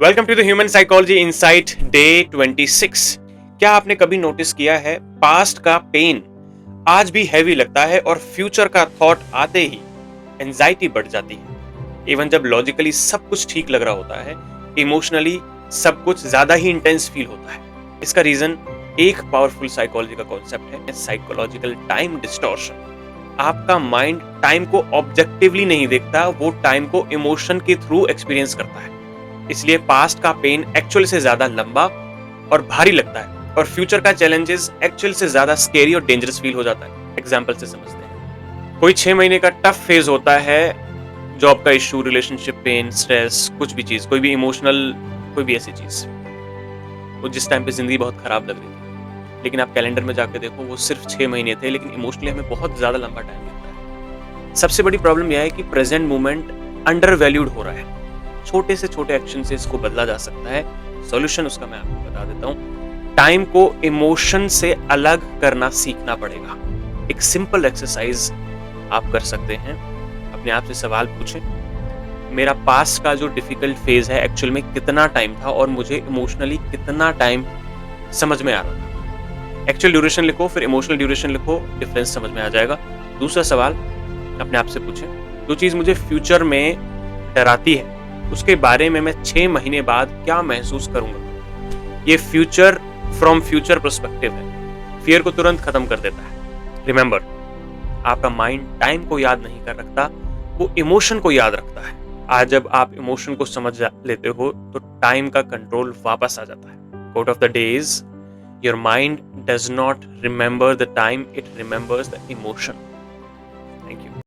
Welcome to the human psychology insight day 26। क्या आपने कभी नोटिस किया है पास्ट का पेन आज भी हैवी लगता है और फ्यूचर का थॉट आते ही एंजाइटी बढ़ जाती है। इवन जब लॉजिकली सब कुछ ठीक लग रहा होता है, इमोशनली सब कुछ ज्यादा ही इंटेंस फील होता है। इसका रीजन एक पावरफुल साइकोलॉजी का कॉन्सेप्ट है, साइकोलॉजिकल टाइम डिस्टॉर्शन। आपका माइंड टाइम को ऑब्जेक्टिवली नहीं देखता, वो टाइम को इमोशन के थ्रू एक्सपीरियंस करता है। इसलिए पास्ट का पेन एक्चुअल से ज्यादा लंबा और भारी लगता है और फ्यूचर का चैलेंजेस एक्चुअल से ज्यादा स्केरी और डेंजरस फील हो जाता है। एग्जांपल से समझते हैं, कोई 6 महीने का टफ फेज होता है, जॉब का इशू, रिलेशनशिप पेन, स्ट्रेस, कुछ भी चीज, कोई भी इमोशनल, कोई भी ऐसी चीज, वो जिस टाइम पे जिंदगी बहुत खराब लग रही थी, लेकिन आप कैलेंडर में जाके देखो वो सिर्फ 6 महीने थे, लेकिन इमोशनली हमें बहुत ज्यादा लंबा टाइम लगता है। सबसे बड़ी प्रॉब्लम यह है कि प्रेजेंट मोमेंट अंडर वैल्यूड हो रहा है। छोटे से छोटे एक्शन से इसको बदला जा सकता है। सॉल्यूशन उसका मैं आपको बता देता हूं। टाइम को इमोशन से अलग करना सीखना पड़ेगा। एक सिंपल एक्सरसाइज आप कर सकते हैं। अपने आप से सवाल पूछें, मेरा पास्ट का जो डिफिकल्ट फेज है एक्चुअल में कितना टाइम था और मुझे इमोशनली कितना टाइम समझ में आ रहा था। एक्चुअल ड्यूरेशन लिखो, फिर इमोशनल ड्यूरेशन लिखो, डिफरेंस समझ में आ जाएगा। दूसरा सवाल अपने आप से पूछें, जो चीज मुझे फ्यूचर में डराती है उसके बारे में मैं 6 महीने बाद क्या महसूस करूंगा। ये फ्यूचर फ्रॉम फ्यूचर पर्सपेक्टिव है, फियर को तुरंत खत्म कर देता है। रिमेंबर, आपका माइंड टाइम को याद नहीं कर रखता, वो इमोशन को याद रखता है। आज जब आप इमोशन को समझ लेते हो तो टाइम का कंट्रोल वापस आ जाता है। Quote of the day is, your mind does not remember the time, it remembers the emotion.